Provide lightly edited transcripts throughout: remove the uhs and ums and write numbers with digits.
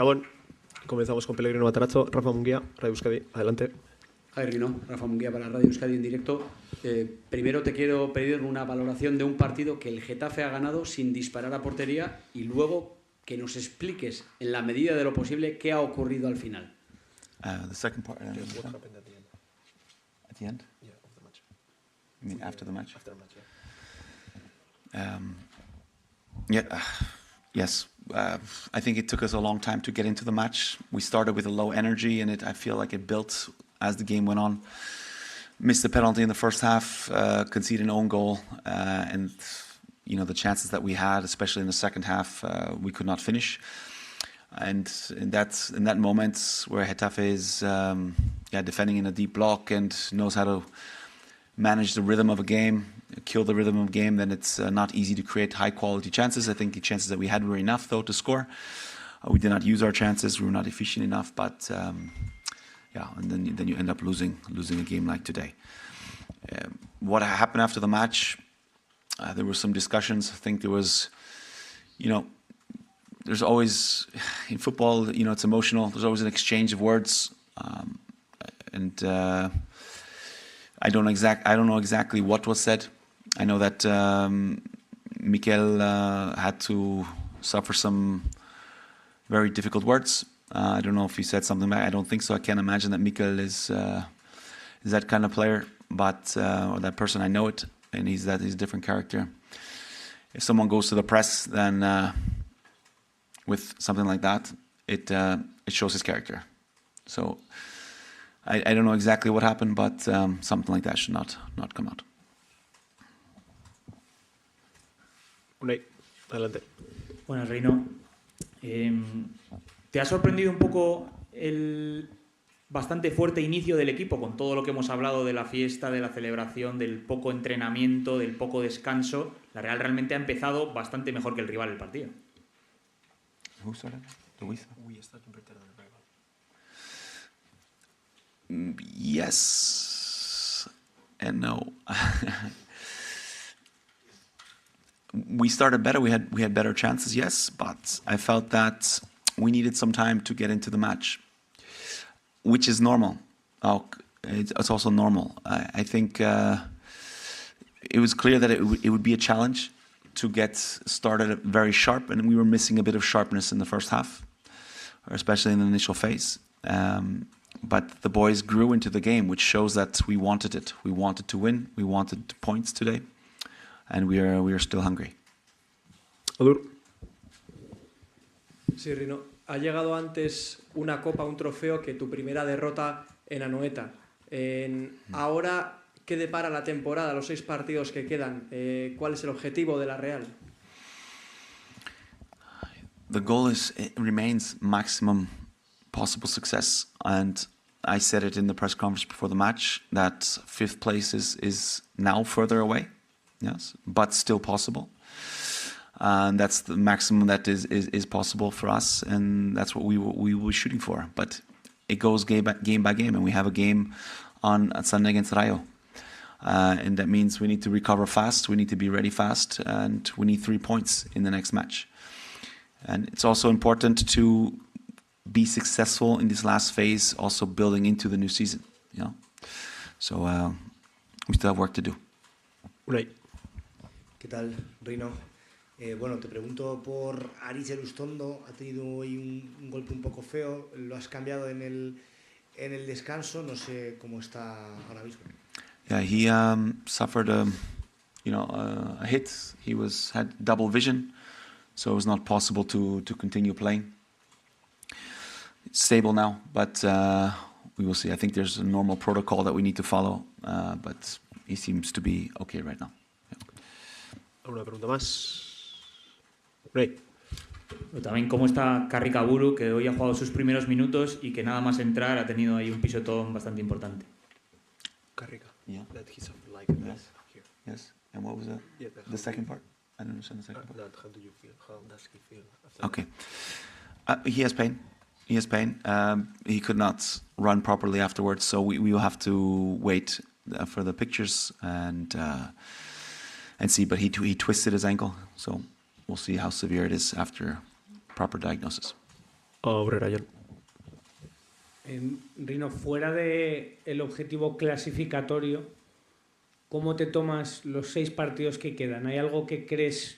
Gabón, comenzamos con Pellegrino Matarazzo, Rafa Munguía, Radio Euskadi, adelante. Javier Guinó, Rafa Munguía para Radio Euskadi en directo. Primero te quiero pedir una valoración de un partido que el Getafe ha ganado sin disparar a portería y luego que nos expliques, en la medida de lo posible, qué ha ocurrido al final. The second part. What happened at the end? At the end? Yeah, of the match. You mean after the match? After the match, yeah. Yes. I think it took us a long time to get into the match. We started with a low energy, and I feel like it built as the game went on. Missed the penalty in the first half, conceded an own goal, and the chances that we had, especially in the second half, we could not finish. And in that moment where Getafe is defending in a deep block and knows how to manage the rhythm of a game, kill the rhythm of a game, then it's not easy to create high-quality chances. I think the chances that we had were enough, though, to score. We did not use our chances. We were not efficient enough, but and then you end up losing a game like today. What happened after the match? There were some discussions. I think there was, there's always in football, it's emotional. There's always an exchange of words, and I don't know exactly what was said. I know that Mikel had to suffer some very difficult words. I don't know if he said something back. I don't think so. I can't imagine that Mikel is that kind of player, but or that person. I know it, and he's a different character. If someone goes to the press, then with something like that, it shows his character. So I don't know exactly what happened, but something like that should not come out. Unai, adelante. Buenas, Reino. ¿Te ha sorprendido un poco el bastante fuerte inicio del equipo con todo lo que hemos hablado de la fiesta, de la celebración, del poco entrenamiento, del poco descanso? La Real realmente ha empezado bastante mejor que el rival el partido. Who started? We started better than the rival. Yes and no. We started better. We had better chances, yes, but I felt that we needed some time to get into the match, which is normal. It's also normal. I think it was clear that it would be a challenge to get started very sharp, and we were missing a bit of sharpness in the first half, especially in the initial phase. But the boys grew into the game, which shows that we wanted it. We wanted to win. We wanted points today, and we are still hungry. Odur. Sí, Rino. Ha llegado antes una copa, un trofeo, que tu primera derrota en Anoeta. Ahora, ¿qué depara la temporada, los 6 partidos que quedan? ¿Cuál es el objetivo de la Real? The goal remains maximum possible success, and I said it in the press conference before the match that 5th place is now further away, yes, but still possible. And that's the maximum that is possible for us, and that's what we were shooting for. But it goes game by game, and we have a game on Sunday against Rayo. And that means we need to recover fast, we need to be ready fast, and we need 3 points in the next match. And it's also important to be successful in this last phase, also building into the new season. So we still have work to do. Unai. ¿Qué tal, Rino? Bueno, te pregunto por Aritz Elustondo. Ha tenido hoy un golpe un poco feo. Lo has cambiado en el descanso. No sé cómo está ahora mismo. Yeah, he suffered a hit. He had double vision, so it was not possible to continue playing. It's stable now, but we will see. I think there's a normal protocol that we need to follow, but he seems to be okay right now. ¿Alguna pregunta más? Unai. También cómo está Carricaburu, que hoy ha jugado sus primeros minutos y que nada más entrar ha tenido ahí un pisotón bastante importante. Carrica. Yeah. That he's like that here. Yes. And what was the second part? I don't understand the second part. How do you feel? How does he feel? Okay. He has pain. He could not run properly afterwards, so we will have to wait for the pictures and see. But he twisted his ankle, so we'll see how severe it is after proper diagnosis. Obrera, John. Rino, fuera del objetivo clasificatorio, ¿cómo te tomas los 6 partidos que quedan? ¿Hay algo que crees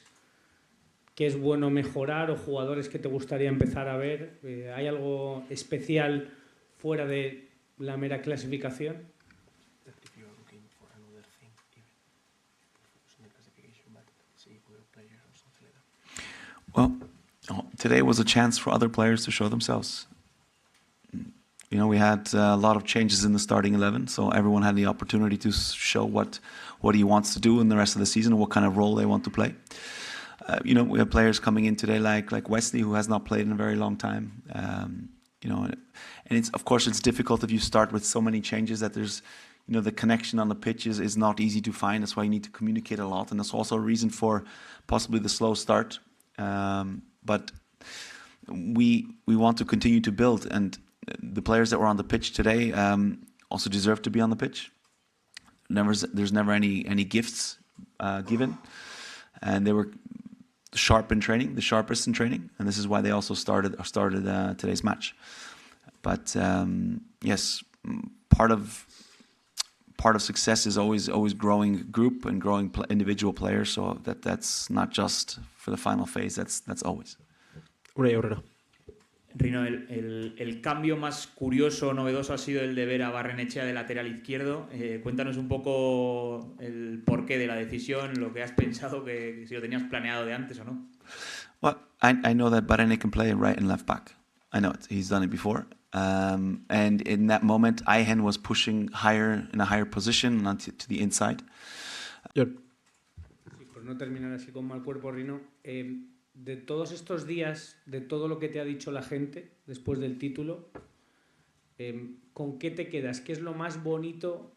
que es bueno mejorar o jugadores que te gustaría empezar a ver? ¿Hay algo especial fuera de la mera clasificación? Well, today was a chance for other players to show themselves. You know, we had a lot of changes in the starting 11, so everyone had the opportunity to show what he wants to do in the rest of the season, what kind of role they want to play. You know, we have players coming in today like Wesley, who has not played in a very long time. You know, and it's, of course, it's difficult if you start with so many changes that there's, you know, the connection on the pitch is not easy to find. That's why you need to communicate a lot, and that's also a reason for possibly the slow start. But we want to continue to build, and the players that were on the pitch today also deserve to be on the pitch. There's never any gifts given, and they were sharp in training, the sharpest in training, and this is why they also started today's match. But yes, part of success is always growing group and growing individual players. So that's not just for the final phase. That's always. Obrera. Rino, el cambio más curioso o novedoso ha sido el de ver a Barrenechea de lateral izquierdo. Cuéntanos un poco el porqué de la decisión, lo que has pensado, que si lo tenías planeado de antes o no. Well, I know that Barrene can play right and left back. I know it. He's done it before. And in that moment, Ayhen was pushing higher in a higher position to the inside. John. Sí, por no terminar así con mal cuerpo, Rino, de todos estos días, de todo lo que te ha dicho la gente después del título, ¿con qué te quedas? ¿Qué es lo más bonito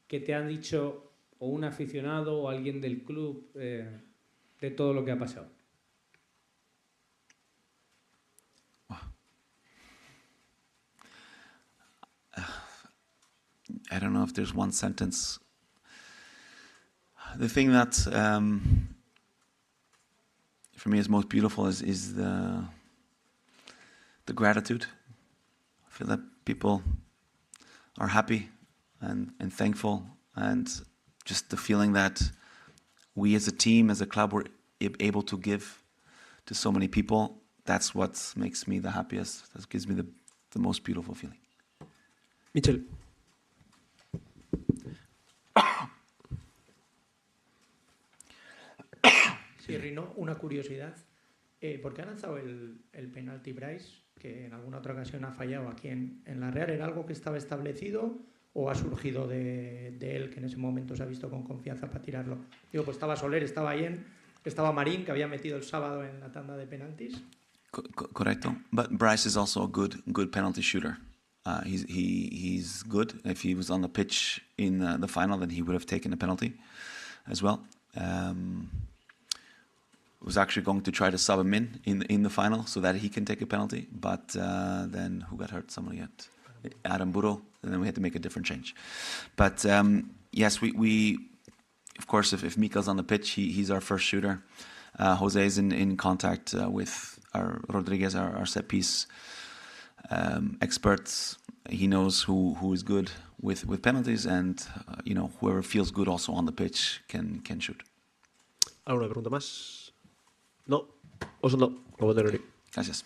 que te han dicho o un aficionado o alguien del club de todo lo que ha pasado? I don't know if there's one sentence. The thing that for me is most beautiful is the gratitude. I feel that people are happy and thankful, and just the feeling that we as a team, as a club, were able to give to so many people. That's what makes me the happiest. That gives me the most beautiful feeling. Michel. Sí, Rino, una curiosidad. ¿Por qué ha lanzado el penalti Bryce, que en alguna otra ocasión ha fallado aquí en la Real? ¿Era algo que estaba establecido o ha surgido de él, que en ese momento se ha visto con confianza para tirarlo? Digo, pues estaba Soler, estaba Ayhen, estaba Marín, que había metido el sábado en la tanda de penaltis. Correcto. But Bryce is also a good penalty shooter. He's good. If he was on the pitch in the final, then he would have taken a penalty as well. Was actually going to try to sub him in the final so that he can take a penalty, but then who got hurt? Somebody got Adam Burrow, and then we had to make a different change. But yes, we of course, if Mika's on the pitch, he's our first shooter. Jose is in contact with our Rodriguez, our set piece experts. He knows who is good with penalties, and you know, whoever feels good also on the pitch can shoot. ¿Alguna pregunta más? No. Osondo. Gracias.